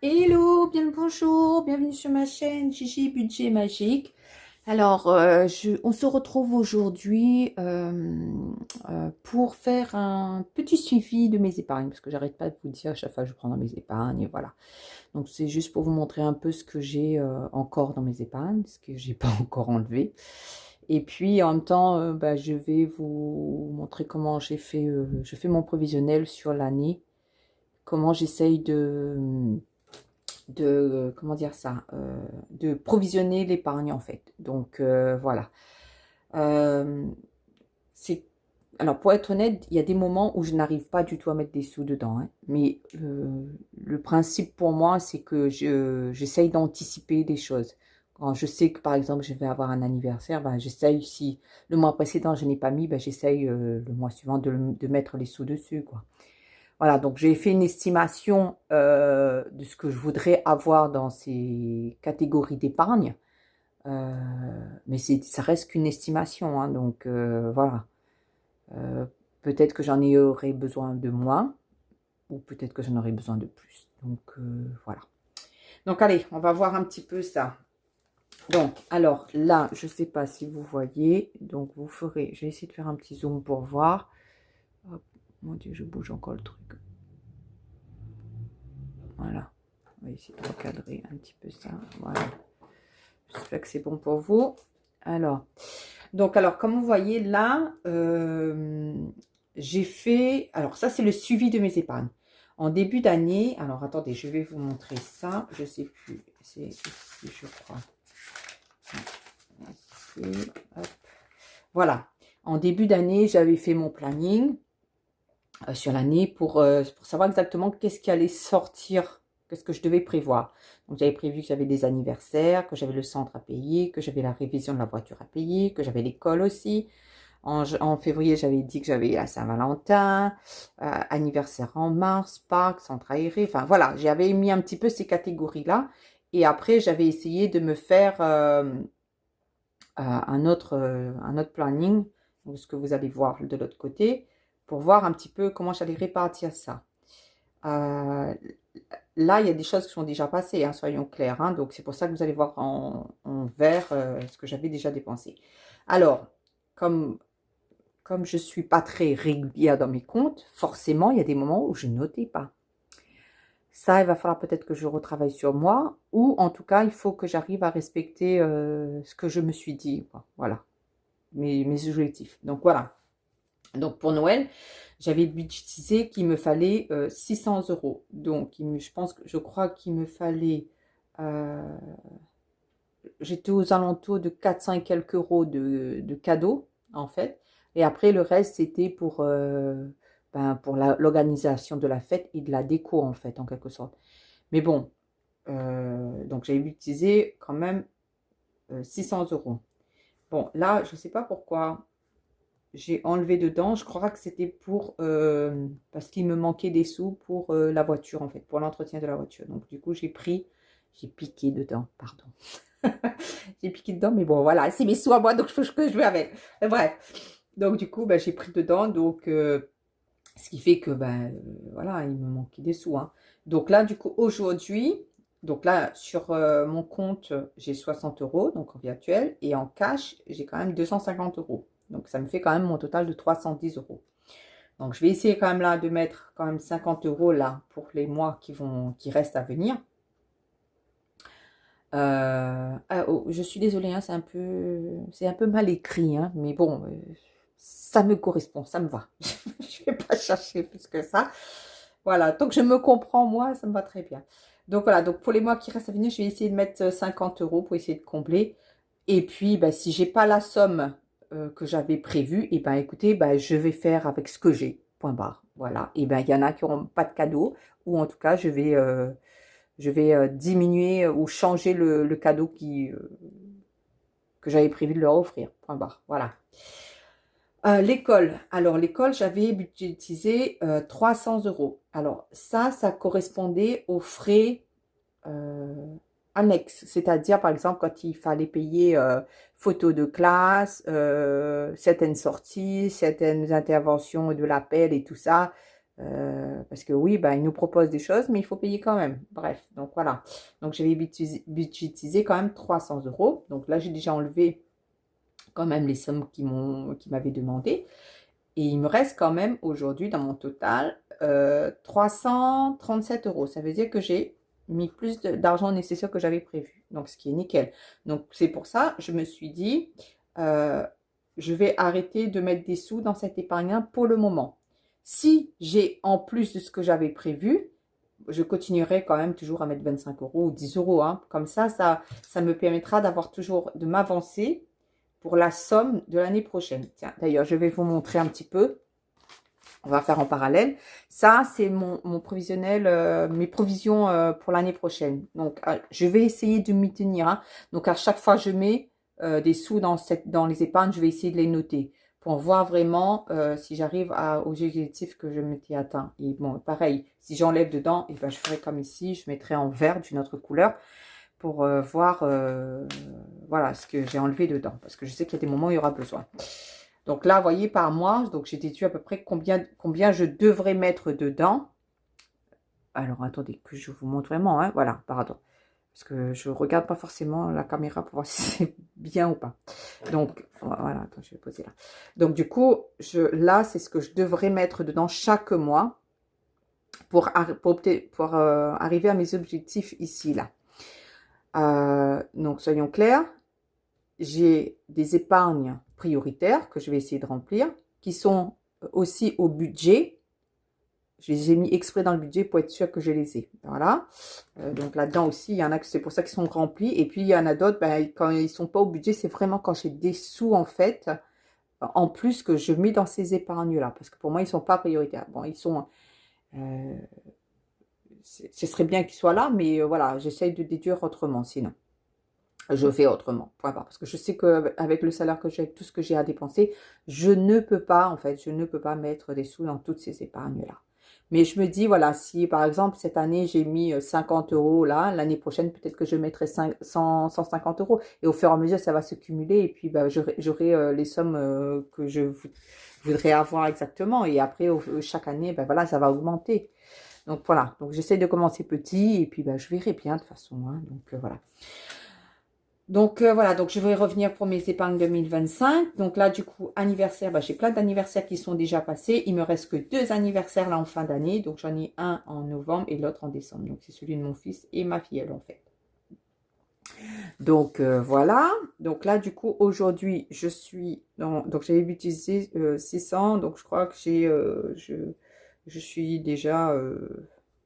Hello, bien le bonjour, bienvenue sur ma chaîne Gigi Budget Magique. Alors, on se retrouve aujourd'hui pour faire un petit suivi de mes épargnes, parce que j'arrête pas de vous dire à chaque fois que je prends dans mes épargnes, et voilà. Donc, c'est juste pour vous montrer un peu ce que j'ai encore dans mes épargnes, ce que j'ai pas encore enlevé. Et puis, en même temps, je vais vous montrer comment je fais mon provisionnel sur l'année, comment j'essaye comment dire ça, de provisionner l'épargne en fait. Donc voilà. Euh, c'est alors pour être honnête, il y a des moments où je n'arrive pas du tout à mettre des sous dedans, hein. Mais le principe pour moi, c'est que j'essaye d'anticiper des choses. Quand je sais que par exemple je vais avoir un anniversaire, ben, j'essaye, si le mois précédent je n'ai pas mis, ben, j'essaye le mois suivant de mettre les sous dessus, quoi. Voilà, donc j'ai fait une estimation de ce que je voudrais avoir dans ces catégories d'épargne. Euh, mais ça reste qu'une estimation, hein, donc voilà. Euh, Peut-être que j'en aurai besoin de moins, ou peut-être que j'en aurai besoin de plus. Donc voilà. Donc allez, on va voir un petit peu ça. Donc, alors là, je ne sais pas si vous voyez. Donc vous ferez, je vais essayer de faire un petit zoom pour voir. Hop, mon Dieu, je bouge encore le truc. Voilà. On va essayer de recadrer un petit peu ça. Voilà. J'espère que c'est bon pour vous. Alors, comme vous voyez là, j'ai fait... Alors, ça, c'est le suivi de mes épargnes. En début d'année... Alors, attendez, je vais vous montrer ça. Je ne sais plus. C'est ici, je crois. Ici, hop. Voilà. En début d'année, j'avais fait mon planning sur l'année pour savoir exactement qu'est-ce qui allait sortir, qu'est-ce que je devais prévoir. Donc j'avais prévu que j'avais des anniversaires, que j'avais le centre à payer, que j'avais la révision de la voiture à payer, que j'avais l'école aussi. En février, j'avais dit que j'avais la Saint-Valentin, anniversaire en mars, Pâques, centre aéré. Enfin voilà, j'avais mis un petit peu ces catégories-là. Et après, j'avais essayé de me faire un autre planning, ce que vous allez voir de l'autre côté, pour voir un petit peu comment j'allais répartir ça. Euh, Là, il y a des choses qui sont déjà passées, hein, soyons clairs, hein, donc c'est pour ça que vous allez voir en vert ce que j'avais déjà dépensé. Alors, comme je ne suis pas très régulière dans mes comptes, forcément, il y a des moments où je ne notais pas. Ça, il va falloir peut-être que je retravaille sur moi, ou en tout cas, il faut que j'arrive à respecter ce que je me suis dit, quoi. Voilà, mes objectifs. Donc voilà. Donc pour Noël, j'avais budgétisé qu'il me fallait 600 euros. Donc je crois qu'il me fallait, euh, j'étais aux alentours de 400 et quelques euros de cadeaux en fait. Et après le reste c'était pour l'organisation de la fête et de la déco en fait en quelque sorte. Mais bon, donc j'avais budgétisé quand même 600 euros. Bon là je ne sais pas pourquoi. J'ai enlevé dedans, je crois que c'était parce qu'il me manquait des sous pour la voiture en fait, pour l'entretien de la voiture. Donc du coup j'ai piqué dedans, pardon. J'ai piqué dedans, mais bon voilà, c'est mes sous à moi, donc il faut que je joue avec. Bref, donc du coup j'ai pris dedans, donc ce qui fait que voilà, il me manquait des sous, hein. Donc là du coup aujourd'hui, donc là sur mon compte j'ai 60 euros, donc en virtuel, et en cash j'ai quand même 250 euros. Donc, ça me fait quand même mon total de 310 euros. Donc, je vais essayer quand même là de mettre quand même 50 euros là pour les mois qui restent à venir. Oh, je suis désolée, hein, c'est un peu mal écrit, hein, mais bon, ça me correspond, ça me va. Je vais pas chercher plus que ça. Voilà, tant que je me comprends, moi, ça me va très bien. Donc voilà, donc pour les mois qui restent à venir, je vais essayer de mettre 50 euros pour essayer de combler. Et puis, si j'ai pas la somme que j'avais prévue, et ben écoutez, je vais faire avec ce que j'ai. Point barre. Voilà. Et ben il y en a qui n'auront pas de cadeau, ou en tout cas, je vais diminuer ou changer le cadeau que j'avais prévu de leur offrir. Point barre. Voilà. L'école. Alors, l'école, j'avais budgétisé 300 euros. Alors, ça correspondait aux frais euh, annexes. C'est-à-dire, par exemple, quand il fallait payer photos de classe, certaines sorties, certaines interventions de l'appel et tout ça. Parce que oui, bah, ils nous proposent des choses, mais il faut payer quand même. Bref, donc voilà. Donc j'avais budgétisé quand même 300 euros. Donc là, j'ai déjà enlevé quand même les sommes qui m'avaient demandé. Et il me reste quand même aujourd'hui dans mon total 337 euros. Ça veut dire que j'ai mis plus d'argent nécessaire que j'avais prévu. Donc, ce qui est nickel. Donc, c'est pour ça, je me suis dit, je vais arrêter de mettre des sous dans cette épargne pour le moment. Si j'ai en plus de ce que j'avais prévu, je continuerai quand même toujours à mettre 25 euros ou 10 euros. Hein. Comme ça me permettra d'avoir toujours, de m'avancer pour la somme de l'année prochaine. Tiens, d'ailleurs, je vais vous montrer un petit peu. On va faire en parallèle. Ça, c'est mon provisionnel, mes provisions pour l'année prochaine. Donc, je vais essayer de m'y tenir. Hein. Donc, à chaque fois, je mets des sous dans les épargnes, je vais essayer de les noter pour voir vraiment si j'arrive aux objectifs que je m'étais atteint. Et bon, pareil, si j'enlève dedans, et ben, je ferai comme ici, je mettrai en vert d'une autre couleur pour voir voilà, ce que j'ai enlevé dedans. Parce que je sais qu'il y a des moments où il y aura besoin. Donc là, vous voyez, par mois, donc j'ai déduit à peu près combien je devrais mettre dedans. Alors, attendez, que je vous montre vraiment. Hein, voilà, pardon. Parce que je ne regarde pas forcément la caméra pour voir si c'est bien ou pas. Donc, voilà, attends, je vais poser là. Donc, du coup, là, c'est ce que je devrais mettre dedans chaque mois pour arriver à mes objectifs ici, là. Donc, soyons clairs, j'ai des épargnes prioritaires que je vais essayer de remplir, qui sont aussi au budget. Je les ai mis exprès dans le budget pour être sûr que je les ai. Voilà. Donc là-dedans aussi, il y en a que c'est pour ça qu'ils sont remplis. Et puis, il y en a d'autres, ben, quand ils ne sont pas au budget, c'est vraiment quand j'ai des sous, en fait, en plus que je mets dans ces épargnes-là. Parce que pour moi, ils ne sont pas prioritaires. Bon, ils sont... ce serait bien qu'ils soient là, mais voilà, j'essaye de déduire autrement, sinon. Je fais autrement, point barre. Parce que je sais qu'avec le salaire que j'ai, avec tout ce que j'ai à dépenser, je ne peux pas, en fait, je ne peux pas mettre des sous dans toutes ces épargnes-là. Mais je me dis, voilà, si par exemple, cette année, j'ai mis 50 euros là, l'année prochaine, peut-être que je mettrai 150 euros. Et au fur et à mesure, ça va se cumuler. Et puis, bah, j'aurai les sommes que je voudrais avoir exactement. Et après, chaque année, bah, voilà, ça va augmenter. Donc, voilà. Donc, j'essaie de commencer petit. Et puis, bah, je verrai bien de toute façon. Hein. Donc, voilà. Donc, voilà, donc je vais revenir pour mes épargnes 2025. Donc là, du coup, anniversaire, bah, j'ai plein d'anniversaires qui sont déjà passés. Il me reste que 2 anniversaires là en fin d'année. Donc, j'en ai un en novembre et l'autre en décembre. Donc, c'est celui de mon fils et ma filleule, en fait. Donc, voilà. Donc là, du coup, aujourd'hui, je suis dans... Donc, j'avais utilisé 600. Donc, je crois que je suis déjà...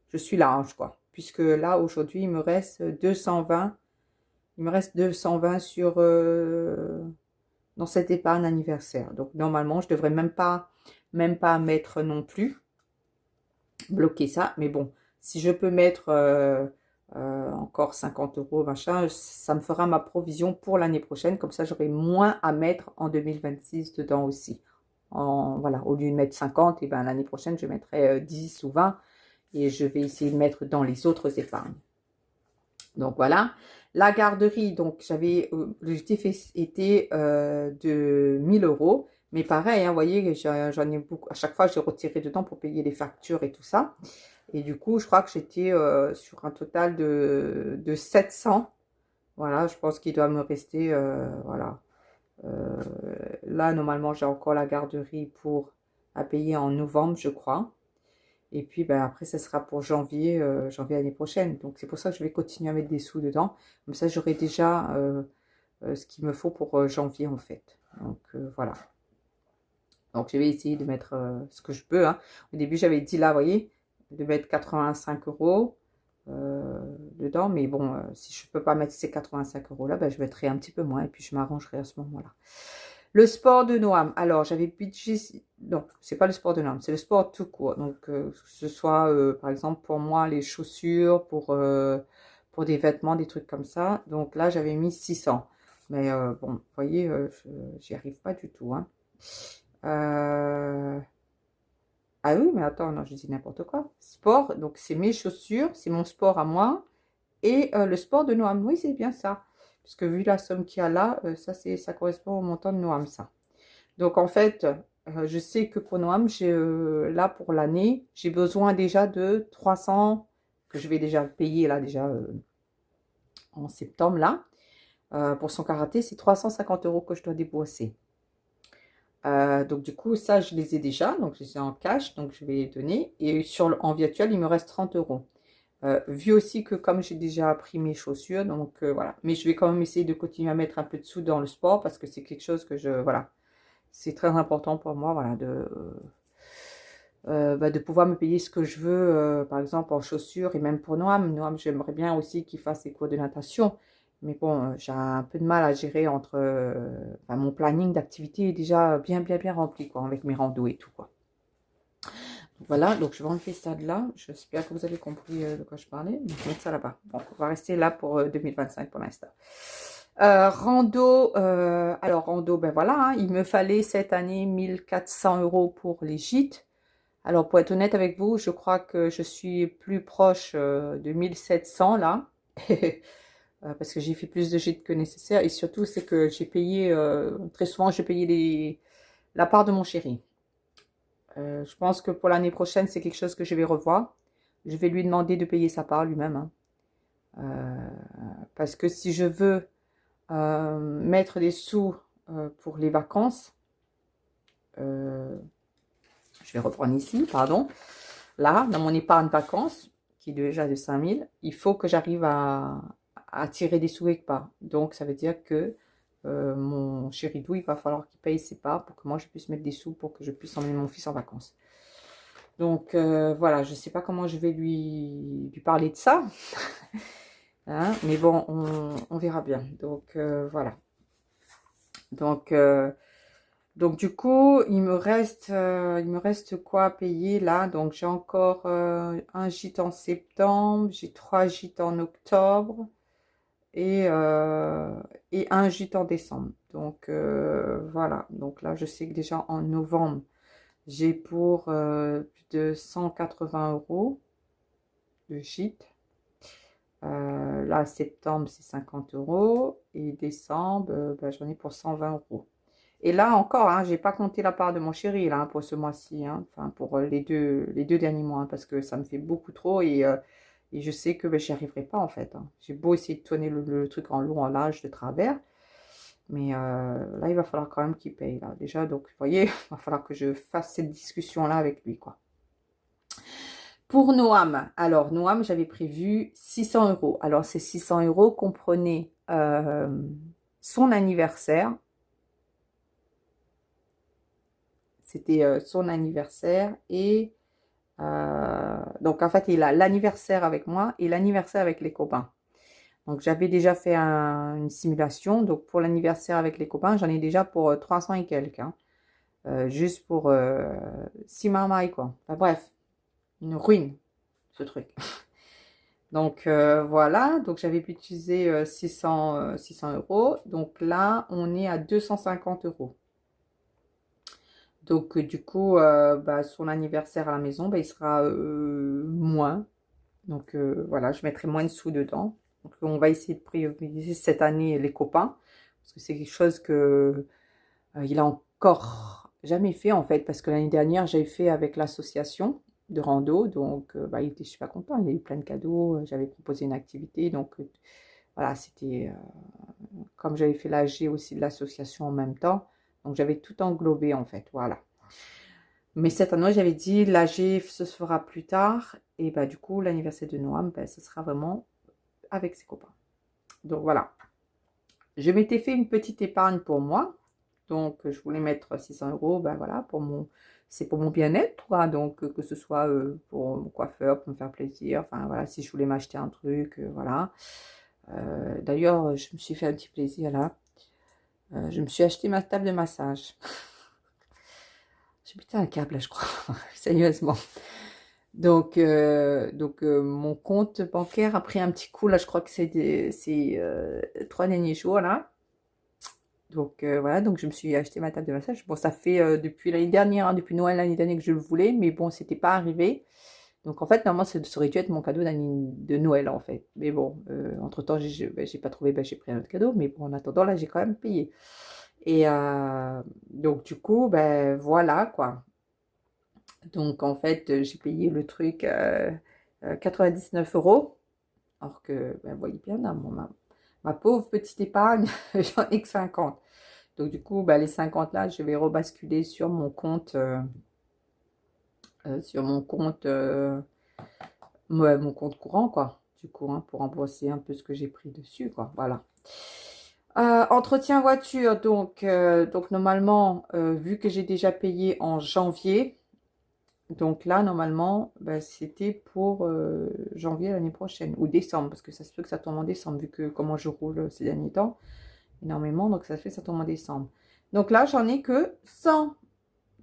je suis large, quoi. Puisque là, aujourd'hui, il me reste 220. Il me reste 220 dans cette épargne anniversaire. Donc, normalement, je ne devrais même pas mettre non plus, bloquer ça. Mais bon, si je peux mettre encore 50 euros, machin, ça me fera ma provision pour l'année prochaine. Comme ça, j'aurai moins à mettre en 2026 dedans aussi. Voilà, au lieu de mettre 50, et ben, l'année prochaine, je mettrai 10 ou 20. Et je vais essayer de mettre dans les autres épargnes. Donc, voilà. La garderie, donc j'avais, l'objectif était de 1000 euros. Mais pareil, hein, vous voyez, j'en ai beaucoup. À chaque fois, j'ai retiré dedans pour payer les factures et tout ça. Et du coup, je crois que j'étais sur un total de 700. Voilà, je pense qu'il doit me rester, voilà. Là, normalement, j'ai encore la garderie à payer en novembre, je crois. Et puis, ben, après, ça sera pour janvier l'année prochaine. Donc, c'est pour ça que je vais continuer à mettre des sous dedans. Comme ça, j'aurai déjà ce qu'il me faut pour janvier, en fait. Donc, voilà. Donc, je vais essayer de mettre ce que je peux. Hein. Au début, j'avais dit là, vous voyez, de mettre 85 euros dedans. Mais bon, si je ne peux pas mettre ces 85 euros là, ben, je mettrai un petit peu moins. Et puis, je m'arrangerai à ce moment-là. Le sport de Noam. Alors, j'avais budget... Non, c'est pas le sport de Noam, c'est le sport tout court. Donc, que ce soit, par exemple, pour moi, les chaussures, pour des vêtements, des trucs comme ça. Donc là, j'avais mis 600. Mais bon, vous voyez, j'y arrive pas du tout. Hein. Ah oui, mais attends, non, je dis n'importe quoi. Sport, donc c'est mes chaussures, c'est mon sport à moi. Et le sport de Noam, oui, c'est bien ça. Parce que vu la somme qu'il y a là, ça correspond au montant de Noam, ça. Donc, en fait, je sais que pour Noam, là, pour l'année, j'ai besoin déjà de 300, que je vais déjà payer là, déjà en septembre, là. Pour son karaté, c'est 350 € que je dois débourser. Donc du coup, ça, je les ai déjà, donc je les ai en cash, donc je vais les donner. Et en virtuel, il me reste 30 €. Vu aussi que comme j'ai déjà pris mes chaussures, donc voilà. Mais je vais quand même essayer de continuer à mettre un peu de sous dans le sport parce que c'est quelque chose que voilà. C'est très important pour moi, voilà, de pouvoir me payer ce que je veux, par exemple en chaussures et même pour Noam. Noam, j'aimerais bien aussi qu'il fasse des cours de natation. Mais bon, j'ai un peu de mal à gérer entre... enfin, mon planning d'activité est déjà bien rempli, quoi, avec mes randos et tout, quoi. Voilà, donc je vais enlever ça de là. J'espère que vous avez compris de quoi je parlais. Je vais mettre ça là-bas. Bon, on va rester là pour 2025 pour l'instant. Rando, alors rando, ben voilà, hein, il me fallait cette année 1400 € pour les gîtes. Alors pour être honnête avec vous, je crois que je suis plus proche de 1700 là. Parce que j'ai fait plus de gîtes que nécessaire. Et surtout, c'est que j'ai payé, très souvent, j'ai payé la part de mon chéri. Je pense que pour l'année prochaine, c'est quelque chose que je vais revoir. Je vais lui demander de payer sa part lui-même, hein. Parce que si je veux mettre des sous pour les vacances, je vais reprendre ici, pardon. Là, dans mon épargne vacances, qui est déjà de 5000, il faut que j'arrive à tirer des sous quelque part. Donc, ça veut dire que mon chéridou, il va falloir qu'il paye ses parts pour que moi, je puisse mettre des sous pour que je puisse emmener mon fils en vacances. Donc, voilà, je ne sais pas comment je vais lui parler de ça. Hein, mais bon, on verra bien. Donc, voilà. Donc du coup, il me reste quoi à payer là? Donc j'ai encore un gîte en septembre, j'ai 3 gîtes en octobre et, un gîte en décembre. Donc voilà. Donc là, je sais que déjà en novembre, j'ai pour plus de 180 € de gîte. Là, septembre, c'est 50 € et décembre, ben, j'en ai pour 120 €. Et là encore, hein, j'ai pas compté la part de mon chéri là, hein, pour ce mois-ci, hein, enfin pour les deux derniers mois, hein, parce que ça me fait beaucoup trop et je sais que ben, j'y arriverai pas en fait, hein. J'ai beau essayer de tourner le truc en long, en large, de travers, mais là il va falloir quand même qu'il paye là. Déjà, donc vous voyez, il va falloir que je fasse cette discussion-là avec lui, quoi. Pour Noam, alors Noam, j'avais prévu 600 €. Alors ces 600 € comprenaient son anniversaire. C'était son anniversaire et donc en fait il a l'anniversaire avec moi et l'anniversaire avec les copains. Donc j'avais déjà fait une simulation. Donc pour l'anniversaire avec les copains, j'en ai déjà pour 300 et quelques, hein. Juste pour 6 marmailles quoi. Enfin bref, une ruine ce truc. Donc voilà, donc j'avais pu utiliser 600 €. Donc là, on est à 250 €. Donc du coup, bah, son anniversaire à la maison, bah, il sera moins. Donc voilà, je mettrai moins de sous dedans. Donc on va essayer de prioriser cette année les copains. Parce que c'est quelque chose que il a encore jamais fait en fait. Parce que l'année dernière, j'avais fait avec l'association de rando. Donc bah, il était super content. Il y a eu plein de cadeaux. J'avais proposé une activité. Donc voilà, c'était comme j'avais fait l'AG aussi de l'association en même temps. Donc j'avais tout englobé en fait. Voilà. Mais cette année, j'avais dit l'AG se fera plus tard. Et bah du coup, l'anniversaire de Noam, bah, ce sera vraiment avec ses copains. Donc voilà. Je m'étais fait une petite épargne pour moi. Donc je voulais mettre 600 €, ben voilà, c'est pour mon bien-être, quoi. Donc que ce soit pour mon coiffeur, pour me faire plaisir. Enfin voilà, si je voulais m'acheter un truc, voilà. D'ailleurs, je me suis fait un petit plaisir là. Je me suis acheté ma table de massage. J'ai pété un câble là, je crois. Sérieusement. Donc, mon compte bancaire a pris un petit coup là. Je crois que c'est 3 derniers jours là. Donc voilà, donc je me suis acheté ma table de massage. Bon, ça fait depuis l'année dernière, hein, depuis Noël l'année dernière que je le voulais, mais bon, c'était pas arrivé. Donc en fait, normalement, ça aurait dû être mon cadeau de Noël en fait. Mais bon, entre-temps, ben, j'ai pas trouvé, ben, j'ai pris un autre cadeau. Mais bon, en attendant, là, j'ai quand même payé. Et donc, du coup, ben voilà, quoi. Donc, en fait, j'ai payé le truc 99 euros. Alors que, ben, vous voyez bien, là, ma pauvre petite épargne, j'en ai que 50. Donc, du coup, ben, les 50 là, je vais rebasculer sur mon compte, ouais, mon compte courant, quoi. Du coup, hein, pour rembourser un peu ce que j'ai pris dessus, quoi. Voilà. Entretien voiture, donc normalement, vu que j'ai déjà payé en janvier, donc là, normalement, bah, c'était pour janvier l'année prochaine, ou décembre, parce que ça se peut que ça tombe en décembre, vu que comment je roule ces derniers temps, énormément, donc ça fait que ça tombe en décembre. Donc là, j'en ai que 100.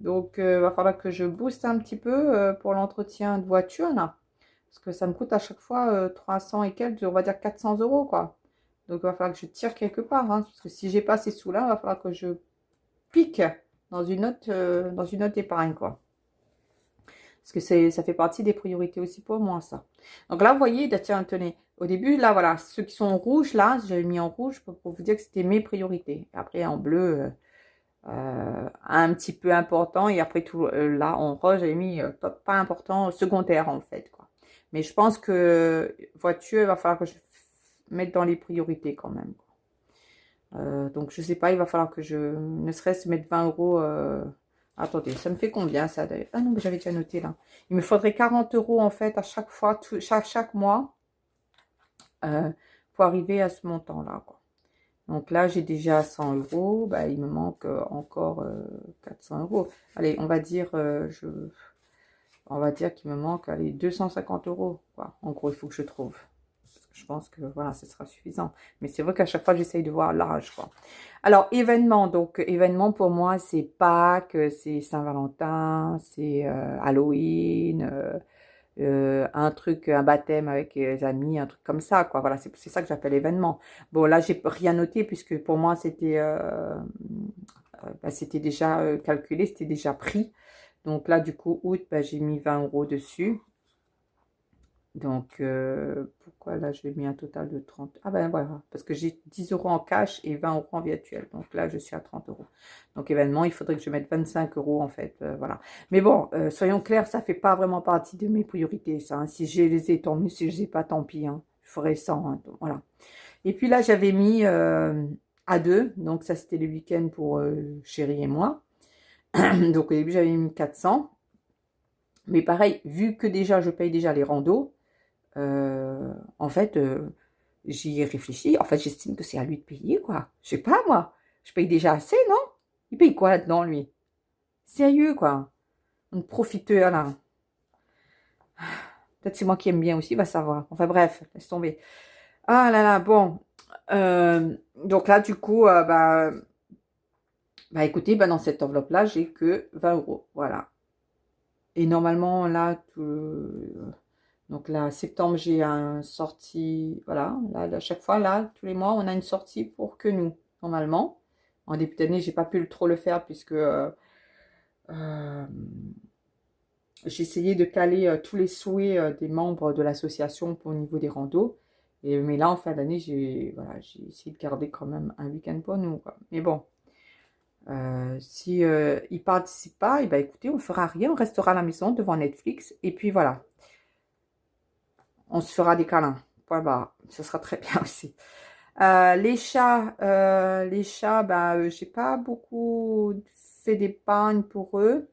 Donc, il va falloir que je booste un petit peu pour l'entretien de voiture, là. Parce que ça me coûte à chaque fois 300 et quelques, on va dire 400 euros, quoi. Donc, il va falloir que je tire quelque part, hein, parce que si j'ai pas ces sous-là, il va falloir que je pique dans une autre épargne, quoi. Parce que ça fait partie des priorités aussi pour moi, ça. Donc là, vous voyez, tiens, tenez, au début, là, voilà, ceux qui sont en rouge, là, j'avais mis en rouge pour vous dire que c'était mes priorités. Après, en bleu, un petit peu important. Et après, tout là, en rose, j'avais mis pas important, secondaire, en fait, quoi. Mais je pense que voiture, il va falloir que je mette dans les priorités quand même, quoi. Donc, je sais pas, il va falloir que je, ne serait-ce mettre 20 euros. Attendez, ça me fait combien ça d'ailleurs? Ah non, mais j'avais déjà noté là. Il me faudrait 40 euros en fait à chaque fois, chaque mois, pour arriver à ce montant-là, quoi. Donc là, j'ai déjà 100 euros. Bah, il me manque encore 400 euros. Allez, on va dire qu'il me manque allez, 250 euros, quoi. En gros, il faut que je trouve. Je pense que voilà, ce sera suffisant. Mais c'est vrai qu'à chaque fois, j'essaye de voir large, quoi. Alors, événement. Donc, événement pour moi, c'est Pâques, c'est Saint-Valentin, c'est Halloween, un truc, un baptême avec les amis, un truc comme ça, quoi. Voilà, c'est ça que j'appelle événement. Bon, là, j'ai rien noté puisque pour moi, bah, c'était déjà calculé, c'était déjà pris. Donc là, du coup, août, bah, j'ai mis 20 euros dessus. Donc, pourquoi là, j'ai mis un total de 30? Ah ben voilà, parce que j'ai 10 euros en cash et 20 euros en virtuel. Donc là, je suis à 30 euros. Donc, événement, il faudrait que je mette 25 euros en fait. Voilà. Mais bon, soyons clairs, ça fait pas vraiment partie de mes priorités, ça, hein. Si je les ai, tant mieux. Si je les ai pas, tant pis, hein. Je ferai 100, hein, donc, voilà. Et puis là, j'avais mis à deux. Donc, ça, c'était le week-end pour chérie et moi. Donc, au début, j'avais mis 400. Mais pareil, vu que déjà, je paye déjà les randos. En fait, j'y ai réfléchi. En fait, j'estime que c'est à lui de payer, quoi. Je sais pas, moi. Je paye déjà assez, non? Il paye quoi là-dedans, lui? Sérieux, quoi. Un profiteur, là. Peut-être c'est moi qui aime bien aussi, va savoir. Enfin, bref, laisse tomber. Ah là là, bon. Donc là, du coup, bah écoutez, bah, dans cette enveloppe-là, j'ai que 20 euros. Voilà. Et normalement, là, donc là, septembre, j'ai un sortie, voilà, là, à chaque fois, là, tous les mois, on a une sortie pour que nous, normalement. En début d'année, j'ai pas pu trop le faire puisque euh, j'ai essayé de caler tous les souhaits des membres de l'association au niveau des randos. Mais là, en fin d'année, voilà, j'ai essayé de garder quand même un week-end pour nous, quoi. Mais bon, si ils participent pas, et ben écoutez, on fera rien, on restera à la maison devant Netflix et puis voilà. On se fera des câlins. Point barre. Ce sera très bien aussi. Les chats, bah, j'ai pas beaucoup fait d'épargne pour eux.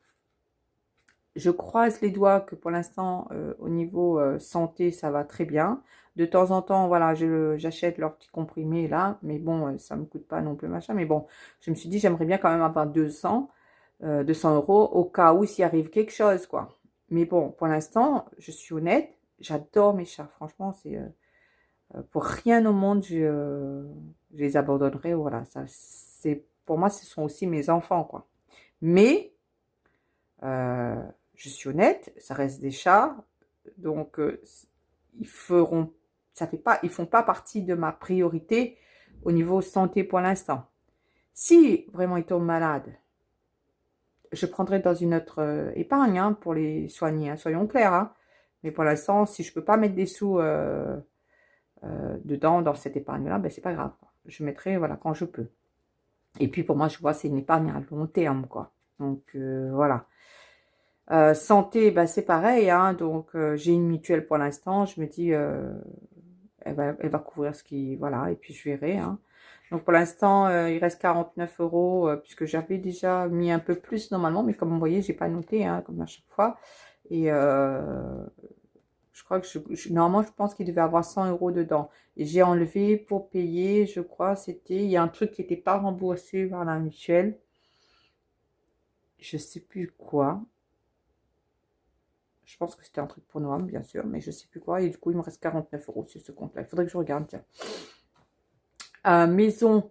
Je croise les doigts que pour l'instant, au niveau santé, ça va très bien. De temps en temps, voilà, j'achète leur petit comprimé là, mais bon, ça me coûte pas non plus machin. Mais bon, je me suis dit, j'aimerais bien quand même avoir 200 euros au cas où s'il arrive quelque chose, quoi. Mais bon, pour l'instant, je suis honnête, j'adore mes chats. Franchement, c'est pour rien au monde, je les abandonnerai. Voilà, ça, c'est pour moi, ce sont aussi mes enfants, quoi. Mais euh, je suis honnête, ça reste des chats, donc ils feront, ils font pas partie de ma priorité au niveau santé pour l'instant. Si vraiment ils tombent malades, je prendrai dans une autre épargne hein, pour les soigner, hein, soyons clairs. Hein. Mais pour l'instant, si je peux pas mettre des sous dedans, dans cette épargne-là, ben c'est pas grave. Je mettrai voilà, quand je peux. Et puis pour moi, je vois, c'est une épargne à long terme, quoi. Donc voilà. Santé, bah, c'est pareil, hein. Donc j'ai une mutuelle pour l'instant. Je me dis, elle va couvrir ce qui, voilà. Et puis je verrai, hein. Donc pour l'instant, il reste 49 euros, puisque j'avais déjà mis un peu plus normalement, mais comme vous voyez, j'ai pas noté, hein, comme à chaque fois. Et je crois que normalement, je pense qu'il devait avoir 100 euros dedans. Et j'ai enlevé pour payer, je crois, il y a un truc qui n'était pas remboursé par la mutuelle. Je sais plus quoi. Je pense que c'était un truc pour Noam, bien sûr, mais je sais plus quoi. Et du coup, il me reste 49 euros sur ce compte-là. Il faudrait que je regarde, tiens. Maison,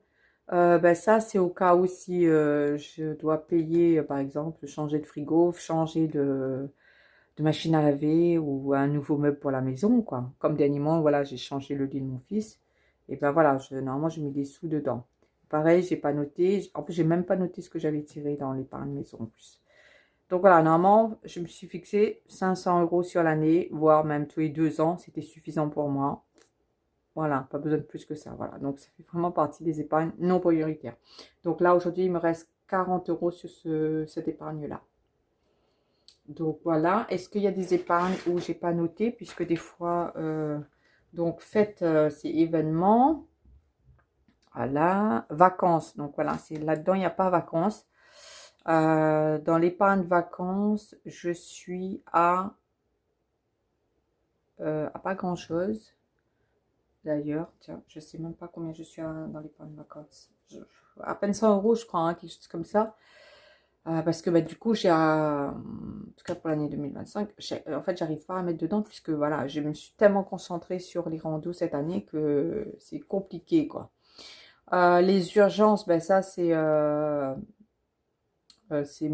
ben ça, c'est au cas où si je dois payer, par exemple, changer de frigo, changer de machine à laver ou un nouveau meuble pour la maison, quoi. Comme dernièrement, voilà, j'ai changé le lit de mon fils. Et ben voilà, normalement, j'ai mis des sous dedans. Pareil, j'ai pas noté. En plus, j'ai même pas noté ce que j'avais tiré dans l'épargne maison en plus. Donc voilà, normalement, je me suis fixé 500 euros sur l'année, voire même tous les 2 ans, c'était suffisant pour moi. Voilà, pas besoin de plus que ça. Voilà, donc ça fait vraiment partie des épargnes non prioritaires. Donc là, aujourd'hui, il me reste 40 euros sur cette épargne-là. Donc voilà, est-ce qu'il y a des épargnes où j'ai pas noté, puisque des fois, donc faites ces événements, voilà, vacances, donc voilà, c'est là-dedans, il n'y a pas vacances. Dans l'épargne vacances, je suis à pas grand-chose. D'ailleurs, tiens, je sais même pas combien je suis dans l'épargne vacances. À peine 100 euros, je crois, hein, quelque chose comme ça. Parce que bah, du coup, en tout cas pour l'année 2025, en fait, j'arrive pas à mettre dedans puisque voilà, je me suis tellement concentrée sur les randos cette année que c'est compliqué, quoi. Les urgences, ben ça, c'est, si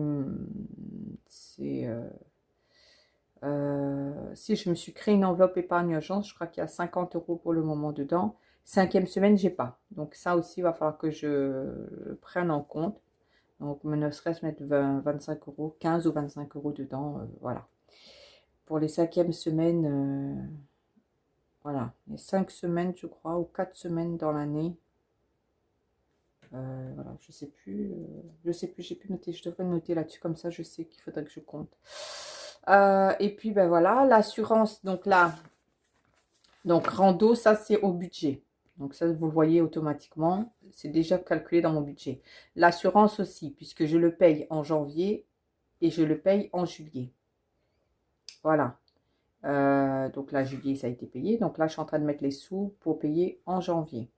je me suis créé une enveloppe épargne urgence, je crois qu'il y a 50 euros pour le moment dedans. 5e semaine, j'ai pas. Donc ça aussi, il va falloir que je prenne en compte. Donc, ne serait-ce mettre 20, 25 euros, 15 ou 25 euros dedans, voilà. Pour les 5e semaines, voilà, les 5 semaines, je crois, ou 4 semaines dans l'année. Voilà, je sais plus, j'ai pu noter, je devrais noter là-dessus, comme ça, je sais qu'il faudrait que je compte. Et puis, ben voilà, l'assurance, donc là, donc rando, ça, c'est au budget. Donc ça, vous le voyez automatiquement, c'est déjà calculé dans mon budget. L'assurance aussi, puisque je le paye en janvier et je le paye en juillet. Voilà. Donc là, juillet, ça a été payé. Donc là, je suis en train de mettre les sous pour payer en janvier.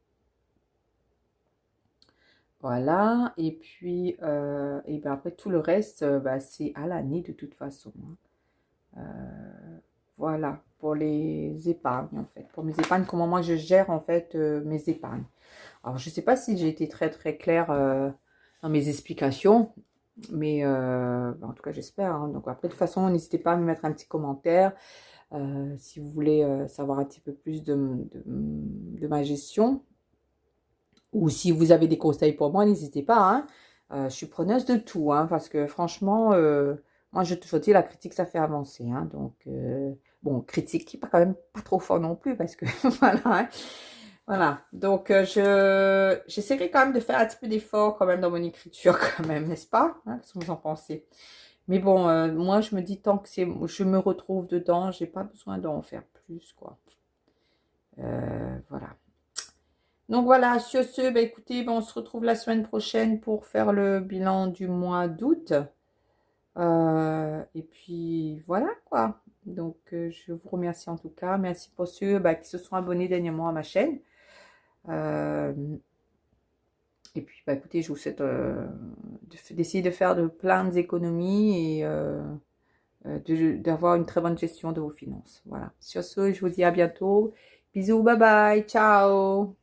Voilà. Et puis, et ben après, tout le reste, bah, c'est à l'année de toute façon, hein. Voilà, pour les épargnes, en fait. Pour mes épargnes, comment moi, je gère, en fait, mes épargnes. Alors, je ne sais pas si j'ai été très, très claire dans mes explications. Mais en tout cas, j'espère, hein. Donc après, de toute façon, n'hésitez pas à me mettre un petit commentaire. Si vous voulez savoir un petit peu plus de ma gestion, ou si vous avez des conseils pour moi, n'hésitez pas, hein. Je suis preneuse de tout, hein, parce que franchement, moi je te dis, la critique ça fait avancer, hein. Donc bon, critique qui n'est pas quand même pas trop fort non plus, parce que voilà, hein. Voilà, donc j'essaierai quand même de faire un petit peu d'effort quand même dans mon écriture quand même, n'est-ce pas, hein, qu'est-ce que vous en pensez? Mais bon, moi je me dis tant que je me retrouve dedans, j'ai pas besoin d'en faire plus, quoi. Voilà. Donc voilà, sur ce, bah, écoutez, bah, on se retrouve la semaine prochaine pour faire le bilan du mois d'août. Et puis voilà, quoi. Donc je vous remercie en tout cas. Merci pour ceux bah, qui se sont abonnés dernièrement à ma chaîne. Et puis bah, écoutez, je vous souhaite d'essayer de faire de plein d'économies et d'avoir une très bonne gestion de vos finances. Voilà. Sur ce, je vous dis à bientôt. Bisous, bye bye, ciao.